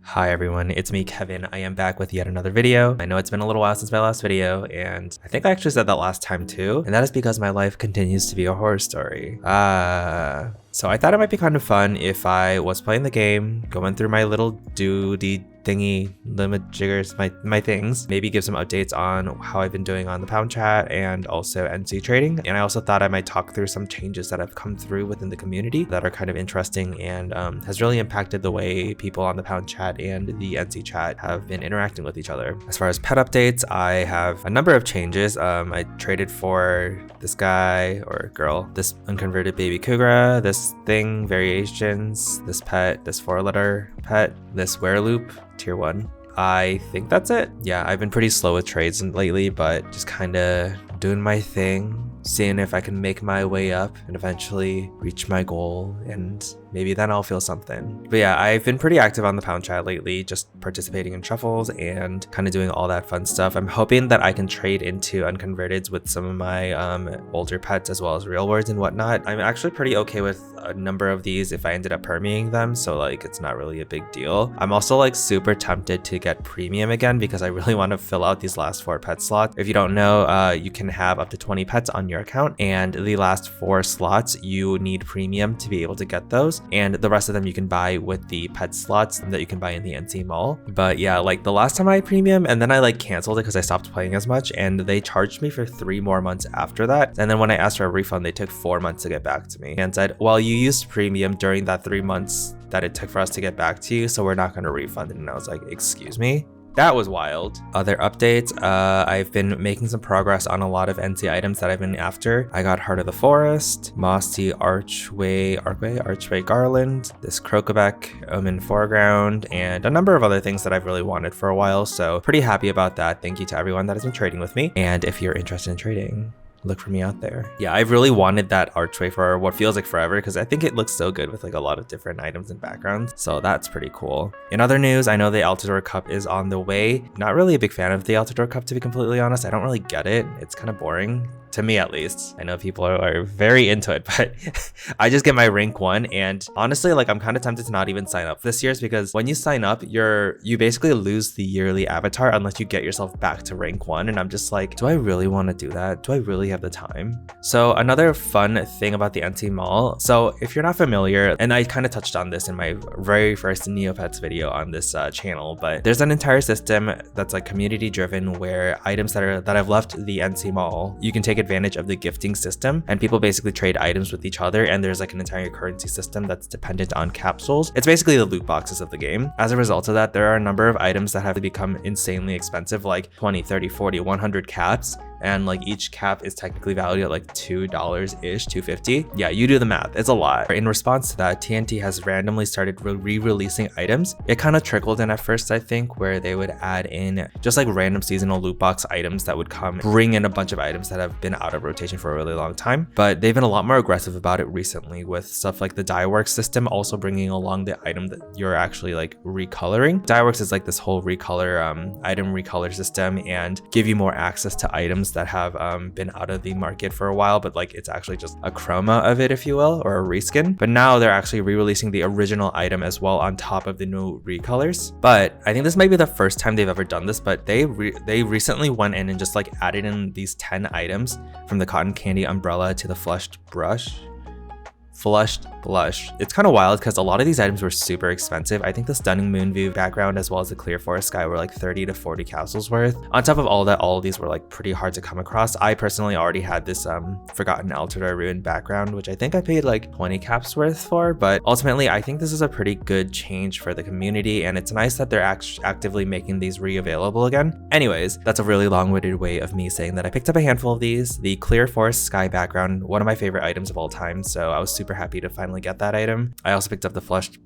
Hi everyone, it's me Kevin. I am back with yet another video. I know it's been a little while since my last video, and I think I actually said that last time too, and that is because my life continues to be a horror story. So I thought it might be kind of fun if I was playing the game, going through my little duty thingy, limit jiggers, my things, maybe give some updates on how I've been doing on the Pound Chat and also NC Trading. And I also thought I might talk through some changes that have come through within the community that are kind of interesting and has really impacted the way people on the Pound Chat and the NC Chat have been interacting with each other. As far as pet updates, I have a number of changes. I traded for this guy or girl, this unconverted baby cougar, this thing, variations, this pet, this 4-letter pet, this wereloop, tier 1. I think that's it. Yeah, I've been pretty slow with trades lately, but just kind of doing my thing, seeing if I can make my way up and eventually reach my goal, and maybe then I'll feel something. But yeah, I've been pretty active on the Pound Chat lately, just participating in shuffles and kind of doing all that fun stuff. I'm hoping that I can trade into unconverteds with some of my older pets as well as real words and whatnot. I'm actually pretty okay with a number of these if I ended up permeating them, so like it's not really a big deal. I'm also like super tempted to get premium again because I really want to fill out these last 4 pet slots. If you don't know, you can have up to 20 pets on your account, and the last 4 slots you need premium to be able to get those, and the rest of them you can buy with the pet slots that you can buy in the NC Mall. But yeah, like the last time I had premium and then I like canceled it because I stopped playing as much, and they charged me for 3 more months after that. And then when I asked for a refund, they took 4 months to get back to me and said, well, you used premium during that 3 months that it took for us to get back to you, so we're not going to refund it. And I was like, excuse me? That was wild. Other updates, I've been making some progress on a lot of NC items that I've been after. I got Heart of the Forest, Mossy Archway Garland, this Crocobec Omen Foreground, and a number of other things that I've really wanted for a while. So pretty happy about that. Thank you to everyone that has been trading with me. And if you're interested in trading, look for me out there. Yeah, I've really wanted that archway for what feels like forever because I think it looks so good with like a lot of different items and backgrounds. So that's pretty cool. In other news, I know the Altador Cup is on the way. Not really a big fan of the Altador Cup, to be completely honest. I don't really get it. It's kind of boring. To me at least. I know people are very into it, but I just get my rank 1, and honestly, like I'm kind of tempted to not even sign up this year's because when you sign up, you basically lose the yearly avatar unless you get yourself back to rank 1, and I'm just like, do I really want to do that? Do I really have the time? So another fun thing about the NT Mall, so if you're not familiar, and I kind of touched on this in my very first Neopets video on this channel, but there's an entire system that's like community driven where items that I've left the NC Mall, you can take advantage of the gifting system, and people basically trade items with each other, and there's like an entire currency system that's dependent on capsules. It's basically the loot boxes of the game. As a result of that, there are a number of items that have become insanely expensive, like 20, 30, 40, 100 caps, and like each cap is technically valued at like $2-ish, $2.50. Yeah, you do the math, it's a lot. In response to that, TNT has randomly started re-releasing items. It kind of trickled in at first, I think, where they would add in just like random seasonal loot box items that would bring in a bunch of items that have been out of rotation for a really long time. But they've been a lot more aggressive about it recently with stuff like the Dyeworks system also bringing along the item that you're actually like recoloring. Dyeworks is like this whole item recolor system and give you more access to items that have been out of the market for a while, but like it's actually just a chroma of it, if you will, or a reskin. But now they're actually re-releasing the original item as well on top of the new recolors. But I think this might be the first time they've ever done this, but they recently went in and just like added in these 10 items from the cotton candy umbrella to the flushed blush. It's kind of wild because a lot of these items were super expensive. I think the stunning moon view background as well as the clear forest sky were like 30 to 40 capsules worth. On top of all that, all of these were like pretty hard to come across. I personally already had this forgotten Altador ruin background, which I think I paid like 20 caps worth for, but ultimately I think this is a pretty good change for the community, and it's nice that they're actively making these re-available again. Anyways, that's a really long-winded way of me saying that I picked up a handful of these. The clear forest sky background, one of my favorite items of all time, so I was super happy to finally get that item. I also picked up the flushed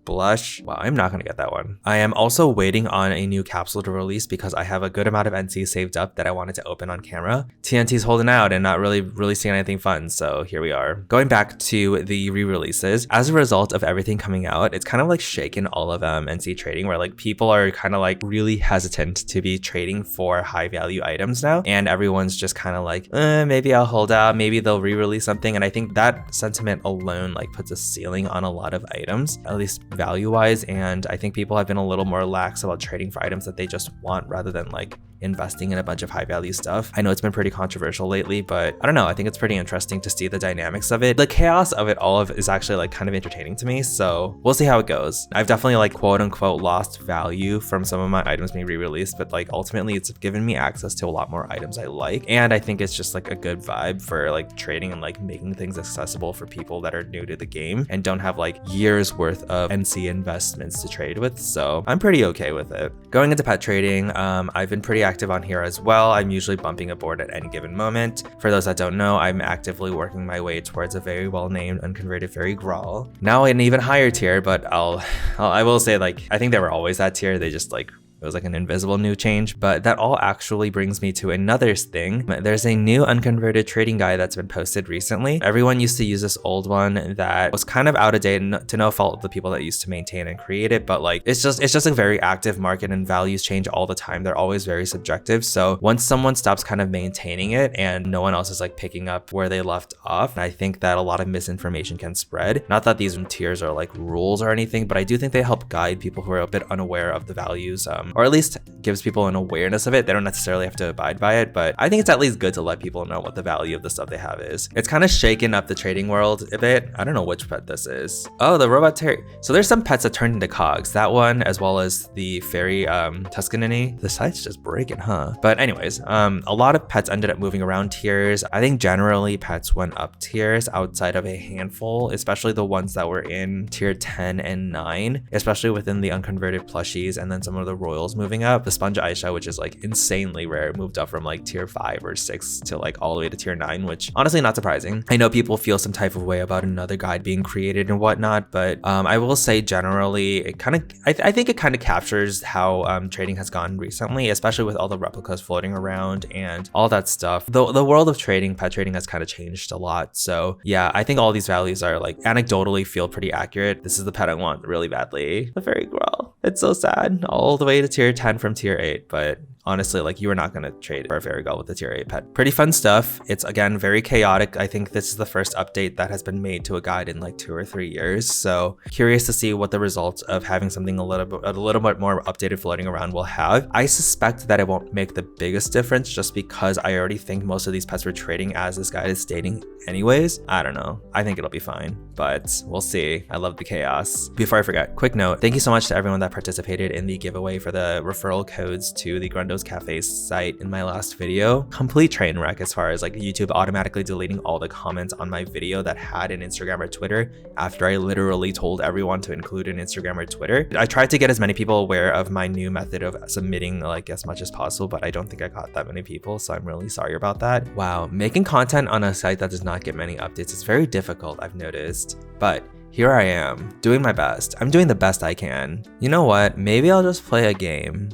blush. Wow, I'm not gonna get that one. I am also waiting on a new capsule to release because I have a good amount of NC saved up that I wanted to open on camera. TNT's holding out and not really releasing anything fun, so here we are. Going back to the re-releases, as a result of everything coming out, it's kind of like shaken all of NC trading, where like people are kind of like really hesitant to be trading for high value items now, and everyone's just kind of like, maybe I'll hold out, maybe they'll re-release something. And I think that sentiment alone like puts a ceiling on a lot of items, at least value-wise, and I think people have been a little more lax about trading for items that they just want rather than like investing in a bunch of high value stuff. I know it's been pretty controversial lately, but I don't know, I think it's pretty interesting to see the dynamics of it. The chaos of it all is actually like kind of entertaining to me, so we'll see how it goes. I've definitely like quote unquote lost value from some of my items being re-released, but like ultimately it's given me access to a lot more items I like, and I think it's just like a good vibe for like trading and like making things accessible for people that are new to the game and don't have like years worth of NC investments to trade with, so I'm pretty okay with it. Going into pet trading, I've been pretty active on here as well. I'm usually bumping a board at any given moment. For those that don't know, I'm actively working my way towards a very well-named unconverted fairy Grawl. Now an even higher tier, but I will say, like, I think they were always that tier. They just like, it was like an invisible new change, but that all actually brings me to another thing. There's a new unconverted trading guide that's been posted recently. Everyone used to use this old one that was kind of out of date, to no fault of the people that used to maintain and create it, but like it's just a very active market and values change all the time. They're always very subjective. So once someone stops kind of maintaining it and no one else is like picking up where they left off, I think that a lot of misinformation can spread. Not that these tiers are like rules or anything, but I do think they help guide people who are a bit unaware of the values, or at least gives people an awareness of it. They don't necessarily have to abide by it, but I think it's at least good to let people know what the value of the stuff they have is. It's kind of shaken up the trading world a bit. I don't know which pet this is. Oh, the robot terrier. So there's some pets that turned into cogs. That one, as well as the fairy Tuscanini. The site's just breaking, huh? But anyways, a lot of pets ended up moving around tiers. I think generally pets went up tiers outside of a handful, especially the ones that were in tier 10 and 9, especially within the unconverted plushies, and then some of the royals moving up. The Sponge Aisha, which is like insanely rare, moved up from like tier 5 or 6 to like all the way to tier 9, which honestly not surprising. I know people feel some type of way about another guide being created and whatnot, but I will say generally it kind of, I think it kind of captures how trading has gone recently, especially with all the replicas floating around and all that stuff. The world of trading, pet trading, has kind of changed a lot. So yeah, I think all these values are like anecdotally feel pretty accurate. This is the pet I want really badly. The fairy Grawl. It's so sad. All the way to tier 10 from tier 8, but honestly, like, you are not going to trade for a fairy Grawl with the tier 8 pet. Pretty fun stuff. It's, again, very chaotic. I think this is the first update that has been made to a guide in like 2 or 3 years. So curious to see what the results of having something a little bit more updated floating around will have. I suspect that it won't make the biggest difference just because I already think most of these pets were trading as this guide is stating anyways. I don't know. I think it'll be fine, but we'll see. I love the chaos. Before I forget, quick note, thank you so much to everyone that participated in the giveaway for the referral codes to the Grundos Cafe site in my last video. Complete train wreck as far as like YouTube automatically deleting all the comments on my video that had an Instagram or Twitter after I literally told everyone to include an Instagram or Twitter. I tried to get as many people aware of my new method of submitting like as much as possible, but I don't think I got that many people, so I'm really sorry about that. Wow, making content on a site that does not get many updates is very difficult, I've noticed, but here I am, doing my best. I'm doing the best I can. You know what? Maybe I'll just play a game.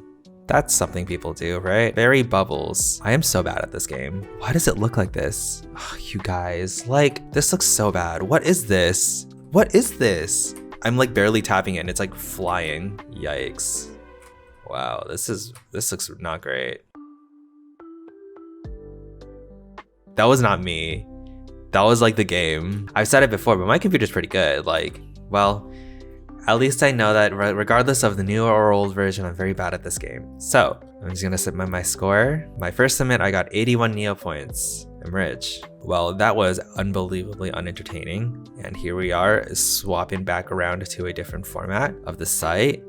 That's something people do, right? Fairy Bubbles. I am so bad at this game. Why does it look like this? Oh, you guys, like, this looks so bad. What is this? What is this? I'm like barely tapping it and it's like flying. Yikes. Wow, this looks not great. That was not me. That was like the game. I've said it before, but my computer's pretty good. Like, well, at least I know that regardless of the new or old version, I'm very bad at this game. So I'm just gonna submit my score. My first submit, I got 81 Neo points. I'm rich. Well, that was unbelievably unentertaining. And here we are swapping back around to a different format of the site.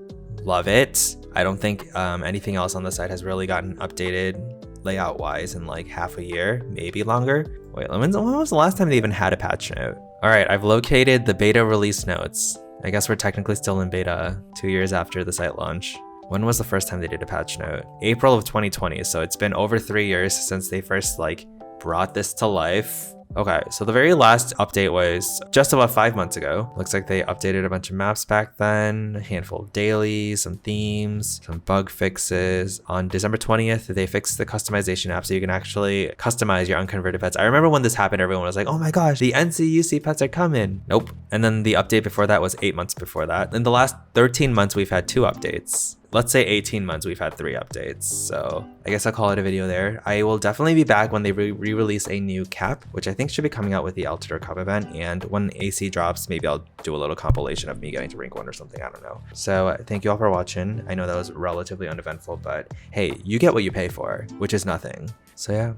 Love it. I don't think anything else on the site has really gotten updated layout wise in like half a year, maybe longer. Wait, when was the last time they even had a patch note? All right, I've located the beta release notes. I guess we're technically still in beta 2 years after the site launch. When was the first time they did a patch note? April of 2020, so it's been over 3 years since they first like brought this to life. Okay, so the very last update was just about 5 months ago. Looks like they updated a bunch of maps back then, a handful of dailies, some themes, some bug fixes. On December 20th, they fixed the customization app so you can actually customize your unconverted pets. I remember when this happened, everyone was like, oh my gosh, the NCUC pets are coming. Nope. And then the update before that was 8 months before that. In the last 13 months, we've had 2 updates. let's say 18 months, we've had 3 updates. So I guess I'll call it a video there. I will definitely be back when they re-release a new cap, which I think should be coming out with the Altitude Cup event. And when AC drops, maybe I'll do a little compilation of me getting to rank 1 or something. I don't know. So thank you all for watching. I know that was relatively uneventful, but hey, you get what you pay for, which is nothing. So yeah,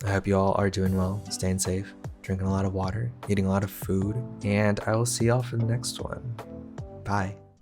I hope you all are doing well, staying safe, drinking a lot of water, eating a lot of food, and I will see y'all for the next one. Bye.